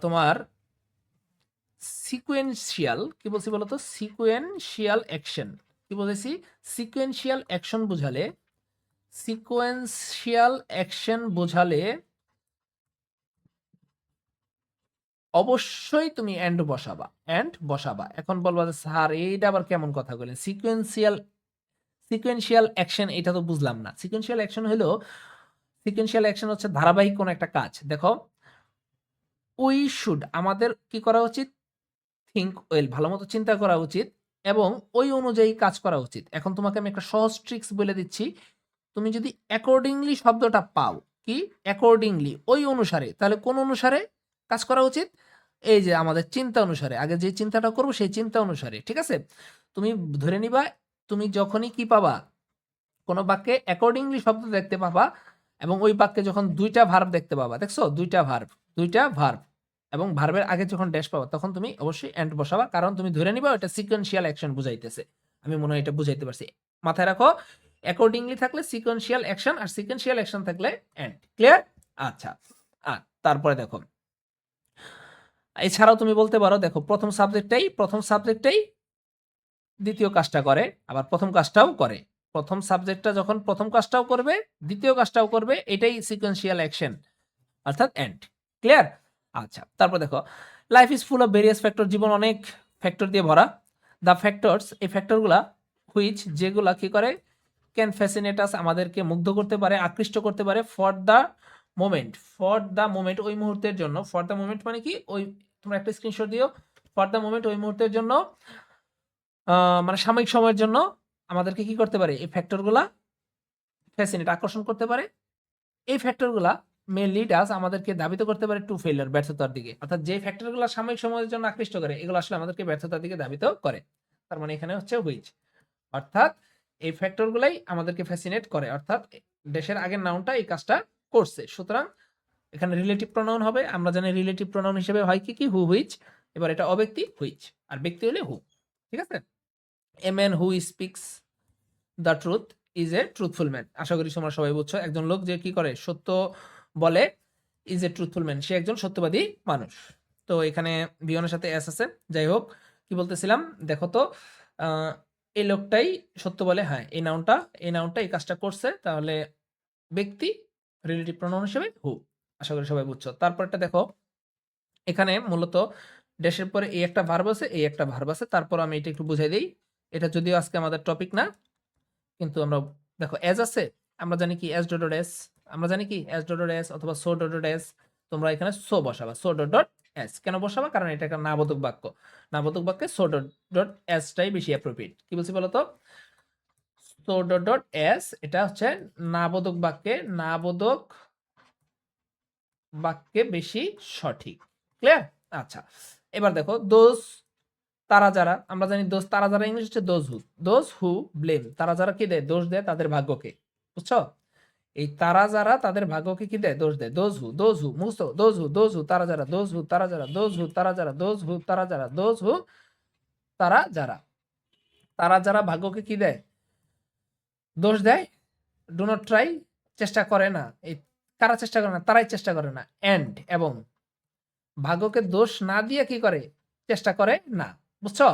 তোমার সিকুয়েন্সিয়াল, কি বলছি বলতো? Sequential action. কি বলেছি? সিকুয়েন্সিয়াল অ্যাকশন বোঝালে, সিকোয়েন্সিয়াল অ্যাকশন বোঝালে অবশ্যই তুমি এন্ড বসাবা। এখন বলবা যে স্যার এইটা আবার কেমন কথা বলেন? সিকোয়েন্সিয়াল অ্যাকশন এটা তো বুঝলাম না। সিকোয়েন্সিয়াল অ্যাকশন হচ্ছে ধারাবাহিক কোন একটা কাজ। দেখো, উই শুড আমাদের কি করা উচিত? থিঙ্ক ওয়েল, ভালো মতো চিন্তা করা উচিত এবং ওই অনুযায়ী কাজ করা উচিত। এখন তোমাকে আমি একটা সহজ ট্রিক্স বলে দিচ্ছি। তুমি যদি অ্যাকর্ডিংলি শব্দটা পাও, কি অ্যাকর্ডিংলি, ওই অনুসারে, তাহলে কোন অনুসারে কাজ করা উচিত? এই যে আমাদের চিন্তা অনুসারে, আগে যে চিন্তাটা করবো সেই চিন্তা অনুসারে। ঠিক আছে? তুমি ধরে নিবা, তুমি যখনই কি পাবা, কোনো বাক্যে অ্যাকর্ডিংলি শব্দ দেখতে পাবা এবং ওই বাক্যে যখন দুইটা ভার্ব দেখতে পাবা, দেখছো দুইটা ভার্ব এবং ভার্বের আগে যখন ড্যাশ পাবা তখন তুমি অবশ্যই এন্ড বসাবা, কারণ তুমি ধরে নিবা এটা সিকোয়েন্সিয়াল অ্যাকশন বুঝাইতেছে। আমি মনে হয় এটা বুঝাইতে পারছি। মাথায় রাখো, অ্যাকর্ডিংলি থাকলে সিকোয়েন্সিয়াল অ্যাকশন, আর সিকোয়েন্সিয়াল অ্যাকশন থাকলে এন্ড। ক্লিয়ার? আচ্ছা, তারপরে দেখো, এছাড়াও তুমি বলতে পারো, দেখো প্রথম সাবজেক্টটাই দ্বিতীয় কাজটা করে, আবার প্রথম কাজটাও করে। প্রথম সাবজেক্টটা যখন প্রথম কাজটাও করবে, দ্বিতীয় কাজটাও করবে, এটাই সিকোয়েন্সিয়াল অ্যাকশন, অর্থাৎ এন্ড। ক্লিয়ার? আচ্ছা, তারপর দেখো, life is full of various factor, জীবন অনেক ফ্যাক্টর দিয়ে ভরা। দ্য ফ্যাক্টরস, এই ফ্যাক্টরগুলা, হুইচ যেগুলা কি করে, ক্যান ফ্যাসিনেট আস, আমাদেরকে মুগ্ধ করতে পারে, আকৃষ্ট করতে পারে, ফর দ্য মোমেন্ট, ওই মুহূর্তের জন্য। ফর দ্য মোমেন্ট মানে কি? ওই তোমরা একটা স্ক্রিনশট দিও। ফর দ্য মোমেন্ট, ওই মুহূর্তের জন্য, মানে সাময়িক সময়ের জন্য আমাদেরকে কি করতে পারে? এই ফ্যাক্টরগুলা ফ্যাসিনেট, আকর্ষণ করতে পারে। এই ফ্যাক্টরগুলা মে লিড আস, আমাদেরকে ধাবিত করতে পারে টু ফেলিয়ার, ব্যর্থতার দিকে। অর্থাৎ যে ফ্যাক্টরগুলো সাময়িক সময়ের জন্য আকৃষ্ট করে, এগুলো আসলে আমাদেরকে ব্যর্থতার দিকে ধাবিত করে। তার মানে এখানে হচ্ছে হুইচ, অর্থাৎ এই ফ্যাক্টরগুলাই আমাদেরকে ফ্যাসিনেট করে, অর্থাৎ দেশের আগের নাউনটা এই কাজটা করছে। সুতরাং এখানে রিলেটিভ প্রোনাউন হবে। আমরা জানি রিলেটিভ প্রোনাউন হিসেবে হয় কি হু, হুইচ। এবার এটা অব্যক্তি হুইচ, আর ব্যক্তি হলে হু। ঠিক আছে? A man who speaks the truth is a truthful man. আশা করি তোমরা সবাই বুঝছো, একজন লোক যে কি করে, সত্য বলে, ইজ এ ট্রুথফুল ম্যান, সে একজন সত্যবাদী মানুষ। তো এখানে বিয়নের সাথে এস আছে। যাই হোক, কি বলতেছিলাম, দেখো তো, এই লোকটাই সত্য বলে, হ্যাঁ এই নাউনটা এই কাজটা করছে, তাহলে ব্যক্তি রিলেটিভ প্রোনাউন হিসেবে হু। আশা করি সবাই বুঝছো। তারপরটা দেখো, এখানে মূলত ড্যাশের পরে এই একটা ভার্ব আছে, তারপর আমি এটা একটু বুঝাই দিই। এটা যদিও আজকে আমাদের টপিক না, কিন্তু আমরা দেখো এজ আছে, আমরা জানি কি এস ডট ডট এস, অথবা সো ডট ডট এস। তোমরা এখানে সো বসাবা, সো ডট ডট এস। কেন বসাবা? কারণ এটা একটা নাবোধক বাক্য। নাবোধক বাক্যে সো ডট ডট এসটাই বেশি অ্যাপ্রোপ্রিয়েট। কি বলছি বলতো? সো ডট ডট এস, এটা হচ্ছে নাবোধক বাক্যে বেশি সঠিক। ক্লিয়ার? আচ্ছা, এবার দেখো, দোজ, তারা যারা, আমরা জানি দোষ তারা যারা, ইংলিশ হচ্ছে দোজ হু ব্লেম, তারা যারা কি দেয়? দোষ দেয় তাদের ভাগ্যকে। বুঝছো? এই তারা যারা তাদের ভাগ্যকে কি দেয়? দোষ দেয়। দোজ হু মুখস্থ, দোজ হু তারা যারা, দোজ হু তারা যারা, দোজ হু তারা যারা, দোজ হু তারা যারা, দোজ হু তারা যারা, তারা যারা ভাগ্যকে কি দেয়? দোষ দেয়। ডু নট ট্রাই, চেষ্টা করে না। এই কারা চেষ্টা করে না? তারাই চেষ্টা করে না। এন্ড এবং, ভাগ্যকে দোষ না দিয়ে কি করে? চেষ্টা করে না। বুঝছো?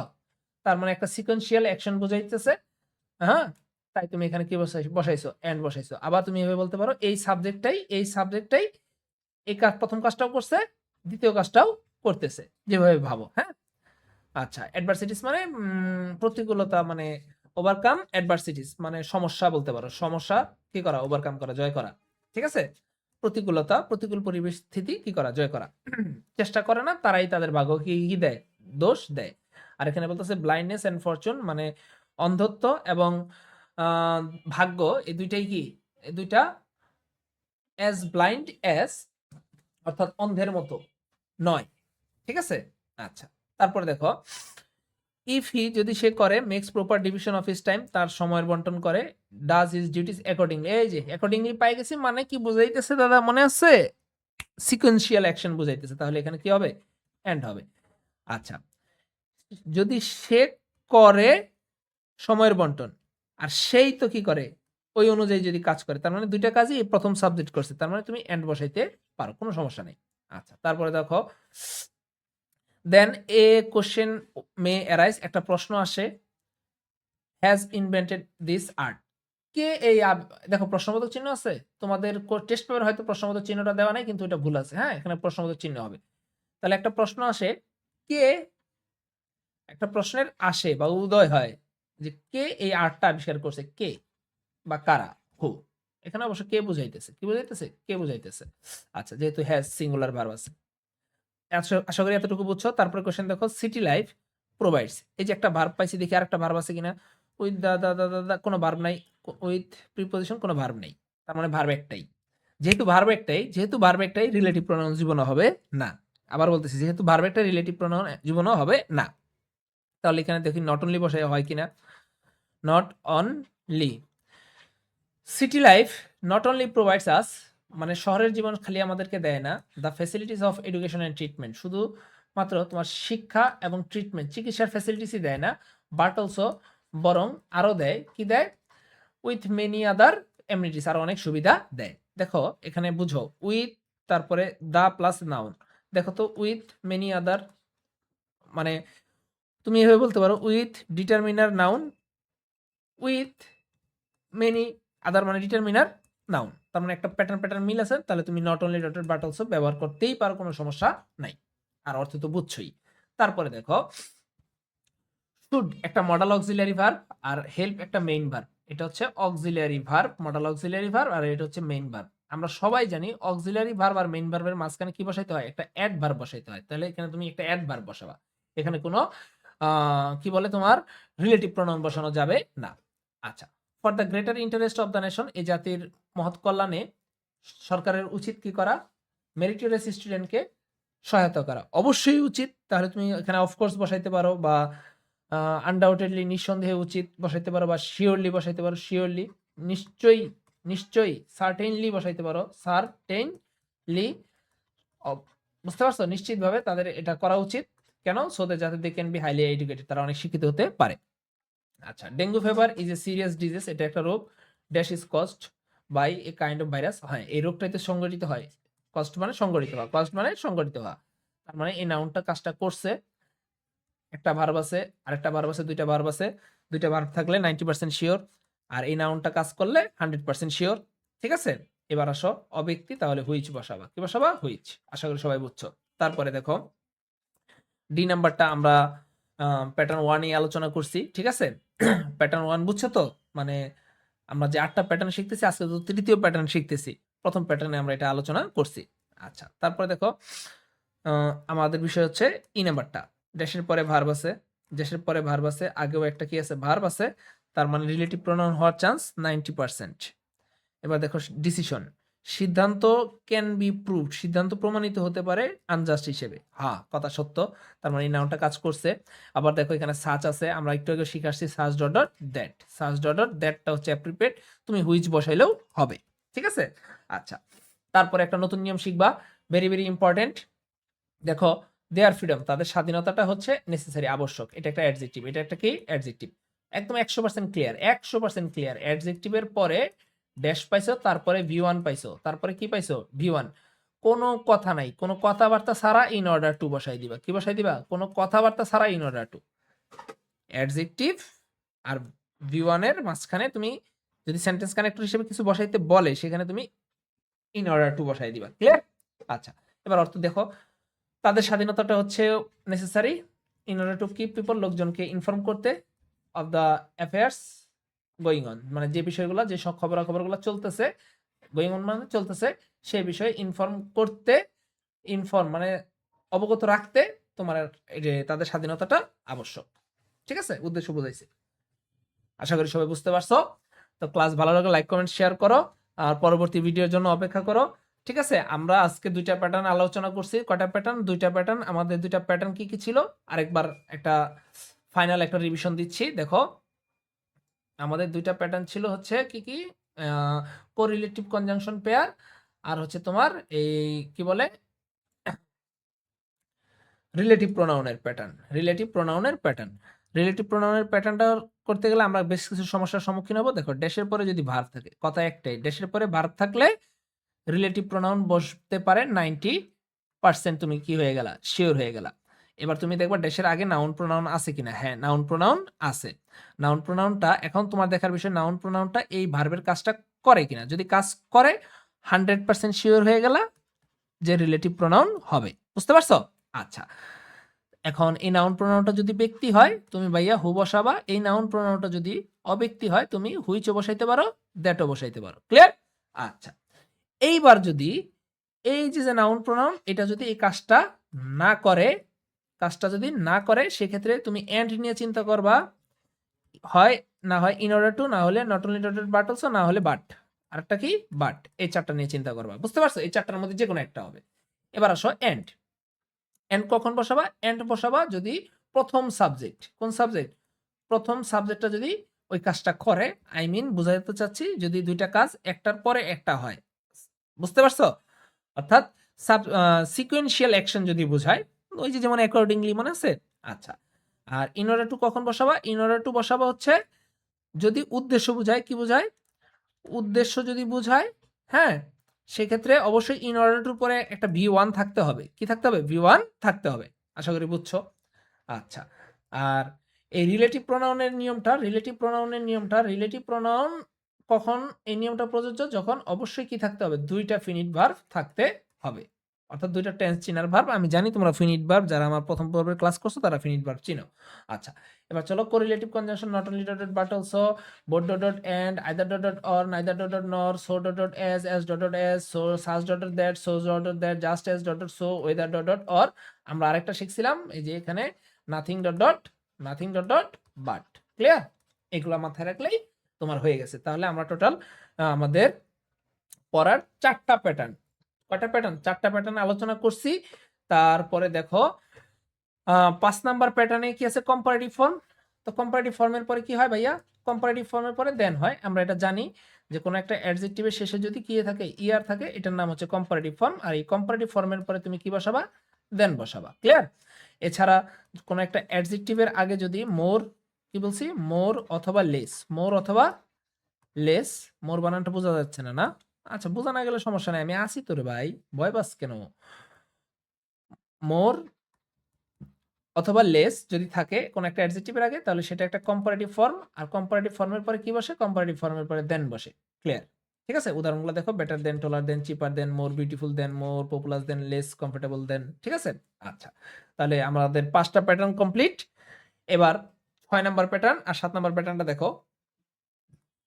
তার মানে একটা সিকোয়েন্সিয়াল অ্যাকশন বুঝাইতেছে। হ্যাঁ, তাই তুমি এখানে কি বসাইছো? এন্ড বসাইছো। আবার তুমি এভাবে বলতে পারো, এই সাবজেক্টটাই এই কাজ, প্রথম কাজটাও করছে, দ্বিতীয় কাজটাও করতেছে, যেভাবে ভাবো। হ্যাঁ, আচ্ছা, অ্যাডভার্সিটিস মানে প্রতিকূলতা, মানে ওভারকাম অ্যাডভার্সিটিস মানে সমস্যা বলতে পারো। সমস্যা কি করা? ওভারকাম করা, জয় করা। ঠিক আছে? প্রতিকূলতা, প্রতিকূল পরিস্থিতি কি করা? জয় করা। চেষ্টা করে না, তারাই তাদের ভাগ্যকে কি দেয়? দোষ দেয়। আর এখানে বলতেছে ব্লাইন্ডনেস অ্যান্ড ফরচুন, মানে অন্ধত্ব এবং আ ভাগ্য, এই ২ টাই কি? এই ২ টা অ্যাজ ব্লাইন্ড অ্যাজ, অর্থাৎ অন্ধের মতো নয়। ঠিক আছে? আচ্ছা। তারপরে দেখো, ইফ হি, যদি সে করে, makes proper division of his time, তার সময়ের বন্টন করে, ডাজ হিজ ডিউটিস অ্যাকর্ডিংলি। এই যে অ্যাকর্ডিংলি পাই গেছি, মানে কি বুঝাইতেছে দাদা, মনে আছে? সিকোয়েন্সিয়াল অ্যাকশন বুঝাইতেছে। তাহলে এখানে কি হবে? এন্ড হবে। আচ্ছা। যদি সে করে সময়ের বন্টন, আর সেই তো কি করে? ওই অনুযায়ী যদি কাজ করে, তার মানে ২ টা কাজই প্রথম সাবজেক্ট করছে। তার মানে তুমি এন্ড বসাইতে পারো। কোন সমস্যা নেই। আচ্ছা। তারপরে দেখো, দেন এ কোয়েশ্চেন মে অ্যারাইজ, একটা প্রশ্ন আসে, হ্যাজ ইনভেন্টেড দিস আর্ট। কে এই দেখো প্রশ্নবোধক চিহ্ন আছে। তোমাদের টেস্ট পেপারে হয়তো প্রশ্নবোধক চিহ্নটা দেওয়া নাই, কিন্তু এটা ভুল আছে। হ্যাঁ? এখানে প্রশ্নবোধক চিহ্ন হবে। তাহলে একটা প্রশ্ন আসে, কে, একটা প্রশ্নের আসে বা উদয় হয় যে কে এই আর্টটা আবিষ্কার করছে? কে বা কারা? হু। এখানে অবশ্য কে বুঝাইতেছে? কি বুঝাইতেছে? কে বুঝাইতেছে। আচ্ছা, যেহেতু হ্যাজ সিঙ্গুলার ভার্ব আছে। আশা করি এতটুকু বুঝছো। তারপরে কোয়েশ্চেন দেখো, সিটি লাইফ প্রোভাইডস। এই যে একটা ভার্ব পাইছি, দেখি আরেকটা ভার্ব আছে কিনা। উইথ দা কোনো ভার্ব নাই। উইথ প্রিপজিশন কোনো ভার্ব নেই। তার মানে ভার্ব একটাই। যেহেতু ভার্ব একটাই রিলেটিভ প্রোনাউন জীবনে হবে না। আবার বলতেছি, যেহেতু ভার্ব একটাই রিলেটিভ প্রোনাউন জীবনেও হবে না। তাহলে এখানে দেখি নট অনলি বসাই হয় কিনা। Not only. City life not only provides us, মানে শহরের জীবন খালি আমাদেরকে দেয় না, the facilities of education and treatment, শুধু মাত্র তোমার শিক্ষা এবং ট্রিটমেন্ট, চিকিৎসার ফ্যাসিলিটিসই দেয় না, বাট অলসো, বরং আরো দেয়। কি দেয়? উইথ মেনি আদার এমনিটিস, আরো অনেক সুবিধা দেয়। দেখো এখানে বুঝো, উইথ, তারপরে দা প্লাস নাউন। দেখো তো, উইথ মেনি আদার, মানে তুমি এভাবে বলতে পারো, with determiner noun, with many other মানে ডিটারমিনার নাউন। তার মানে একটা প্যাটার্ন মিল আছে। তাহলে তুমি not only dotted but also ব্যবহার করতেই পারো, কোনো সমস্যা নাই। আর অর্থ তো বুঝছোই। তারপরে দেখো, শুড একটা মডাল অক্সিলিয়ারি ভার্ব, আর হেল্প একটা মেইন ভার্ব। এটা হচ্ছে auxiliary verb, modal auxiliary verb, আর এটা হচ্ছে মেইন ভার্ব। আমরা সবাই জানি অক্সিলিয়ারি ভার্ব আর মেইন ভার্বের মাঝখানে কি বসাইতে হয়? একটা অ্যাড ভার্ব বসাইতে হয়। তাহলে এখানে তুমি একটা অ্যাড ভার্ব বসাবা। এখানে কোনো কি বলে, তোমার রিলেটিভ প্রোনাউন বসানো যাবে না। আচ্ছা। For the greater interest of the nation, এই জাতির মহৎ কল্যাণে সরকারের উচিত কি করা? মেরিটোরিয়াস স্টুডেন্টকে সহায়তা করা। অবশ্যই উচিত। তাহলে তুমি এখানে অফকোর্স বসাইতে পারো, বা আনডাউটেডলি, নিঃসন্দেহে উচিত বসাইতে পারো, বা শিওরলি বসাইতে পারো, শিওরলি, নিশ্চয়ই, নিশ্চয়ই, সার্টেইনলি বসাইতে পারো, সার্টেইনলি। বুঝতে পারছো? নিশ্চিতভাবে তাদের এটা করা উচিত। কেন? সো দ্যাট, যাতে they can be highly educated, তারা অনেক শিক্ষিত হতে পারে। আচ্ছা। Dengue fever is a serious disease, এটা একটা রোগ। Dash is caused by a kind of virus. হ্যাঁ, এই রোগটাতে সংগঠিত হয়। কজড মানে সংগঠিত হওয়া, কজড মানে সংগঠিত হওয়া। তার মানে এই নাউনটা কাজটা করছে। একটা ভার্ব আছে, আরেকটা ভার্ব আছে, ২ টা ভার্ব আছে। ২ টা ভার্ব থাকলে 90% শিওর। আর এই নাউনটা কাজ করলে 100% শিওর। ঠিক আছে? এবার আসো অব্যক্তি, তাহলে হুইচ বসাবা। কি বসাবা? হুইচ। আশা করি সবাই বুঝছো। তারপরে দেখো, ডি নাম্বারটা আমরা প্যাটার্ন 1 এ আলোচনা করছি। ঠিক আছে? প্যাটার্ন 1 বুঝছো তো? মানে আমরা যে ৮ টা প্যাটার্ন শিখতেছি, আজকে তো ৩য় প্যাটার্ন শিখতেছি। ১ম প্যাটার্নে আমরা এটা আলোচনা করছি। আচ্ছা। তারপরে দেখো, আমাদের বিষয় হচ্ছে ই নাম্বারটা। ড্যাশের পরে ভার্ব আছে, ড্যাশের পরে ভার্ব আছে, আগেও একটা কি আছে? ভার্ব আছে। তার মানে রিলেটিভ প্রোনাউন হওয়ার চান্স 90%। এবার দেখো, ডিসিশন, সিদ্ধান্ত ক্যান বি প্রুভড, সিদ্ধান্ত প্রমাণিত হতে পারে আনজাস্ট হিসেবে। হ্যাঁ, কথা সত্য। তার মানে এই নাউনটা কাজ করছে। আবার দেখো এখানে সার্চ আছে, আমরা একটু আগে শিখে আসছি সার্চ ডট ডট দ্যাট। সার্চ ডট ডট দ্যাটটা হচ্ছে অ্যাপ্রোপ্রিয়েট, তুমি হুইচ বসাইলেও হবে। ঠিক আছে? আচ্ছা। তারপরে একটা নতুন নিয়ম শিখবা, ভেরি ভেরি ইম্পর্টেন্ট। দেখো, দেয়ার ফ্রিডম, তাদের স্বাধীনতাটা হচ্ছে নেসেসারি, আবশ্যক। এটা একটা অ্যাডজেক্টিভ, এটা একটা কি? অ্যাডজেক্টিভ। একদম 100% ক্লিয়ার, 100% ক্লিয়ার। অ্যাডজেক্টিভের পরে ড্যাশ পাইছো, তারপরে ভি1 পাইছো, তারপরে কি পাইছো? ভি1। কোনো কথা নাই, কোনো কথাবার্তা ছাড়া ইন অর্ডার টু বসাই দিবা। কি বসাই দিবা? কোনো কথাবার্তা ছাড়া ইন অর্ডার টু। অ্যাডজেক্টিভ আর ভি1 এর মাঝখানে তুমি যদি সেন্টেন্স কানেক্টর হিসেবে কিছু বসাইতে বলে, সেখানে তুমি ইন অর্ডার টু বসাই দিবা। ক্লিয়ার? আচ্ছা। এবার অর্থ দেখো, তাদের স্বাধীনতাটা হচ্ছে necessary in order to keep people, লোকজনকে ইনফর্ম করতে, of the affairs going on, মানে যে বিষয়গুলো, যে সব খবরাখবরগুলো চলতেছে, গোয়িং অন মানে চলতেছে, সেই বিষয়ে ইনফর্ম মানে অবগত রাখতে তোমার এই যে তাদের স্বাধীনতাটা আবশ্যক। ঠিক আছে, উদ্দেশ্য বুঝাইছে। আশা করি সবাই বুঝতে পারছো। তো ক্লাস ভালো লাগলে লাইক কমেন্ট শেয়ার করো, আর পরবর্তী ভিডিওর জন্য অপেক্ষা করো। ঠিক আছে, আমরা আজকে 2টা প্যাটার্ন আলোচনা করছি। কয়টা প্যাটার্ন? 2টা প্যাটার্ন। আমাদের 2টা প্যাটার্ন কি কি ছিল আরেকবার একটা ফাইনাল একটা রিভিশন দিচ্ছি। দেখো, আমাদের 2টা প্যাটার্ন ছিল হচ্ছে কি কি, কোরিলেটিভ কনজাংশন পেয়ার, আর হচ্ছে তোমার এই কি বলে রিলেটিভ প্রোনাউনের প্যাটার্ন। রিলেটিভ প্রোনাউনের প্যাটার্ন, রিলেটিভ প্রোনাউনের প্যাটার্নটা করতে গেলে আমরা বেশ কিছু সমস্যার সম্মুখীন হব। দেখো, ড্যাশের পরে যদি ভার্ব থাকে, কথা একটাই, ড্যাশের পরে ভার্ব থাকলে রিলেটিভ প্রোনাউন বসতে পারে 90%। তুমি কি হয়ে গেলা? শিওর হয়ে গেলা। এবার তুমি দেখবা ড্যাশের আগে নাউন প্রোনাউন আছে কিনা। হ্যাঁ, নাউন প্রোনাউন আছে। নাউন প্রোনাউনটা এখন তোমার দেখার বিষয়, নাউন প্রোনাউনটা এই ভার্বের কাজটা করে কিনা। যদি কাজ করে 100% শিওর হয়ে গেলা যে রিলেটিভ প্রোনাউন হবে। বুঝতে পারছো? আচ্ছা, এখন এই নাউন প্রোনাউনটা যদি ব্যক্তি হয় তুমি ভাইয়া হু বসাবা। এই নাউন প্রোনাউনটা যদি অব্যক্তি হয় তুমি হুইচও বসাইতে পারো, দ্যাটও বসাইতে পারো। ক্লিয়ার? আচ্ছা, এইবার যদি এই যে নাউন প্রোনাউন এটা যদি এই কাজটা না করে, যদি না করে, সেক্ষেত্রে তুমি এন্ড নিয়ে চিন্তা করবা। হয় না হয় ইন অর্ডার টু, না হলে not only dotted but also, না হলে বাট। আরেকটা কি? বাট। এই 4টা নিয়ে চিন্তা করবা। বুঝতে পারছো? এই 4টার মধ্যে যে কোনো একটা হবে। এবার আসো এন্ড। এন্ড কখন বসাবা? এন্ড বসাবা যদি প্রথম সাবজেক্ট, কোন সাবজেক্ট? প্রথম সাবজেক্টটা যদি ওই কাজটা করে, আই মিন বুঝাইতে চাচ্ছি যদি 2টা কাজ একটার পরে একটা হয়। বুঝতে পারছো? অর্থাৎ সিকোয়েন্সিয়াল অ্যাকশন যদি বোঝায়, ওই যে যেমন অ্যাকর্ডিংলি, মনে আছে? আচ্ছা, আর ইন অর্ডার টু কখন বসাবা? ইন অর্ডার টু বসাবা হচ্ছে যদি উদ্দেশ্য বোঝায়। কি বোঝায়? উদ্দেশ্য যদি বোঝায়, হ্যাঁ, সেক্ষেত্রে অবশ্যই ইন অর্ডার টুর পরে একটা V1 থাকতে হবে। কি থাকতে হবে? V1 থাকতে হবে। আশা করি বুঝছো। আচ্ছা, আর এই রিলেটিভ প্রোনাউনের নিয়মটা, রিলেটিভ প্রোনাউন কখন এই নিয়মটা প্রযোজ্য? যখন অবশ্যই কি থাকতে হবে? 2টা ফিনিট ভার্ব থাকতে হবে। অর্থাৎ 2টা টেন্স চিনার ভার্ব। আমি জানি তোমরা ফিনিট ভার্ব, যারা আমার প্রথম পর্বের ক্লাস করছো তারা ফিনিট ভার্ব চিনো। আচ্ছা, এবার চলো correlative conjunction not only dotted but also, both dot dot and, either dot dot or, neither dot dot nor, so dot dot as dot dot as, so such dot dot that, so dot dot that, just as dot dot so, whether dot dot or। আমরা আরেকটা শিখছিলাম এই যে এখানে nothing dot dot, nothing dot dot but. Clear? এগুলো মাথায় রাখলেই তোমার হয়ে গেছে। তাহলে আমরা টোটাল আমাদের পড়ার 4টা প্যাটার্ন, কয়টা প্যাটার্ন? 4টা প্যাটার্ন আলোচনা করছি। তারপরে দেখো 5 নাম্বার প্যাটার্নে কি আছে? Comparative form. তো কম্পারেটিভ ফর্মের পরে কি হয় ভাইয়া? কম্পারেটিভ ফর্মের পরে দেন হয়। আমরা এটা জানি যে কোনো একটা অ্যাডজেক্টিভের শেষে যদি কি থাকে? ইআর থাকে, এটার নাম হচ্ছে কম্পারেটিভ ফর্ম। আর এই কম্পারেটিভ ফর্মের পরে তুমি কি বসাবা? দেন বসাবা। ক্লিয়ার? এছাড়া কোনো একটা অ্যাডজেক্টিভের আগে যদি মোর, কি বলছি? মোর অথবা লেস, মোর অথবা লেস। মোর বানানটা বোঝা যাচ্ছে না, না? আচ্ছা, বোঝা না গেলে সমস্যা নাই, আমি আসি তোরে ভাই, ভয় পাস কেন? মোর অথবা লেস যদি থাকে কোন একটা অ্যাডজেক্টিভের আগে, তাহলে সেটা একটা কম্পারেটিভ ফর্ম। আর কম্পারেটিভ ফর্মের পরে কি বসে? কম্পারেটিভ ফর্মের পরে দেন বসে। ক্লিয়ার? ঠিক আছে, উদাহরণগুলো দেখো, better than, taller than, cheaper than, more beautiful than, more popular than, less comfortable than. ঠিক আছে? আচ্ছা, তাহলে আমাদের 5টা প্যাটার্ন কমপ্লিট। এবার 6 নাম্বার প্যাটার্ন আর 7 নাম্বার প্যাটার্নটা দেখো।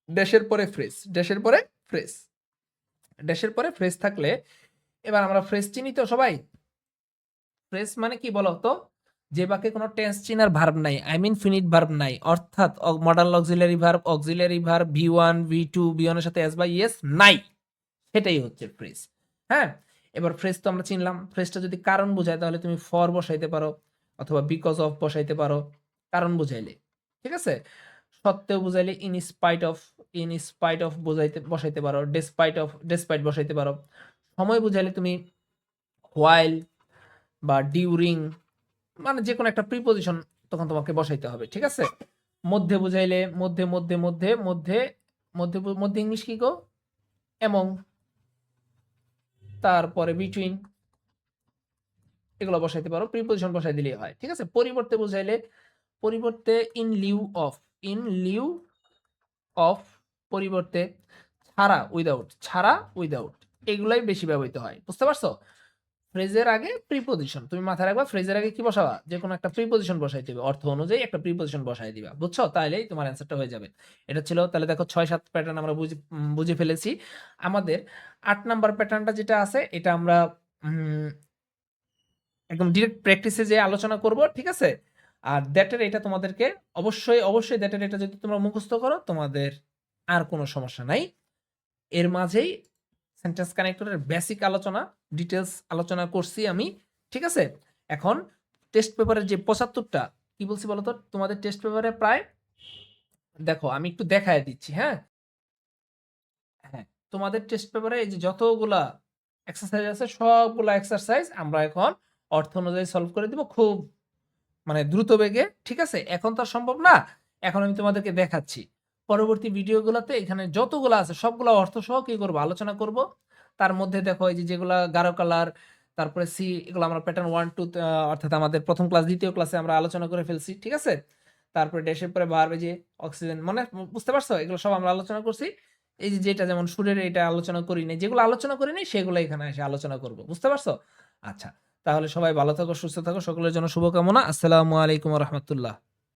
ড্যাশের পরে ফ্রেজ, ড্যাশের পরে ফ্রেজ, ড্যাশের পরে ফ্রেজ থাকলে এবার আমরা ফ্রেজ চিনি তো সবাই। ফ্রেজ মানে কি বলো তো? যে বাক্যে কোনো টেন্স চিনার ভার্ব নাই, আই মিন ফিনিট ভার্ব নাই, অর্থাৎ modal auxiliary verb V1 V2 V1 এর সাথে এস বা ইয়েস নাই, সেটাই হচ্ছে ফ্রেজ। হ্যাঁ, এবার ফ্রেজ তো আমরা চিনলাম। ফ্রেজটা যদি কারণ বোঝায় তাহলে তুমি ফর বসাইতে পারো অথবা বিকজ অফ বসাইতে পারো, কারণ বুঝাইলে। ঠিক আছে? সত্ত্বেও বুঝাইলে ইন স্পাইট অফ বসাইতে পারো, ডেসপাইট বসাইতে পারো। সময় বুঝাইলে তুমি হোয়াইল বা ডিউরিং, মানে যে কোনো একটা প্রিপজিশন তখন তোমাকে বসাইতে হবে। ঠিক আছে? মধ্যে বুঝাইলে মধ্যে ইংলিশ কি গো? এমং। তারপরে বিটুইন, এগুলো বসাইতে পারো, প্রিপজিশন বসাই দিলেই হয়। ঠিক আছে? পরিবর্তে বুঝাইলে ইন লিউ অফ, পরিবর্তে, ছাড়া উইদাউট, এগুলাই বেশি ব্যবহৃত হয়। বুঝতে পারছো? ফ্রেজের আগে প্রিপজিশন। তুমি মাথায় রাখবা ফ্রেজের আগে কি বসাবা? যেকোনো একটা প্রিপজিশন বসাই দিবা। অর্থ অনুযায়ী একটা প্রিপজিশন বসায় দিবা। বুঝছো? তাইলেই তোমার অ্যান্সারটা হয়ে যাবে। এটা ছিল তাহলে দেখো ৬-৭ প্যাটার্ন আমরা বুঝে ফেলেছি। আমাদের ৮ নাম্বার প্যাটার্নটা যেটা আছে এটা আমরা উম একদম ডিরেক্ট প্র্যাকটিসে যেয়ে আলোচনা করব। ঠিক আছে? আর দ্যাটের এটা তোমাদেরকে অবশ্যই দ্যাটের এটা যদি তোমরা মুখস্থ করো তোমাদের আর কোনো সমস্যা নাই। এর মাঝেই সেন্টেন্স কানেক্টরের বেসিক আলোচনা, ডিটেইলস আলোচনা করছি আমি। ঠিক আছে? এখন টেস্ট পেপারের যে ৭৫ টা কি বলছি বলো তো? তোমাদের টেস্ট পেপারে প্রায় দেখো আমি একটু দেখায় দিচ্ছি, হ্যাঁ? হ্যাঁ, তোমাদের টেস্ট পেপারে এই যে যতগুলা এক্সারসাইজ আছে সবগুলা এক্সারসাইজ আমরা এখন অর্থ অনুযায়ী সলভ করে দিব খুব মানে দ্রুত বেগে। ঠিক আছে? এখন তো আর সম্ভব না। এখন আমি তোমাদেরকে দেখাচ্ছি। পরবর্তী ভিডিওগুলাতে এখানে যতগুলা আছে সবগুলা অর্থসহ কি করব? আলোচনা করব। তার মধ্যে দেখো এই যে যেগুলা গাঢ় কালার, তারপরে সি এগুলো আমরা প্যাটার্ন 1, 2 অর্থাৎ আমাদের ১ম ক্লাস ২য় ক্লাসে আমরা আলোচনা করে ফেলছি। ঠিক আছে? তারপরে ড্যাশের পরে ভার্ব এই যে অক্সিজেন মানে বুঝতে পারছো? এগুলো সব আমরা আলোচনা করছি। এই যে যেটা যেমন সুরের এটা আলোচনা করি নাই। যেগুলো আলোচনা করি নাই সেগুলো এখানে এসে আলোচনা করব। বুঝতে পারছো? আচ্ছা। তাহলে সবাই ভালো থাকো, সুস্থ থাকো। সকলের জন্য শুভকামনা। আসসালামু আলাইকুম ওয়া রাহমাতুল্লাহ।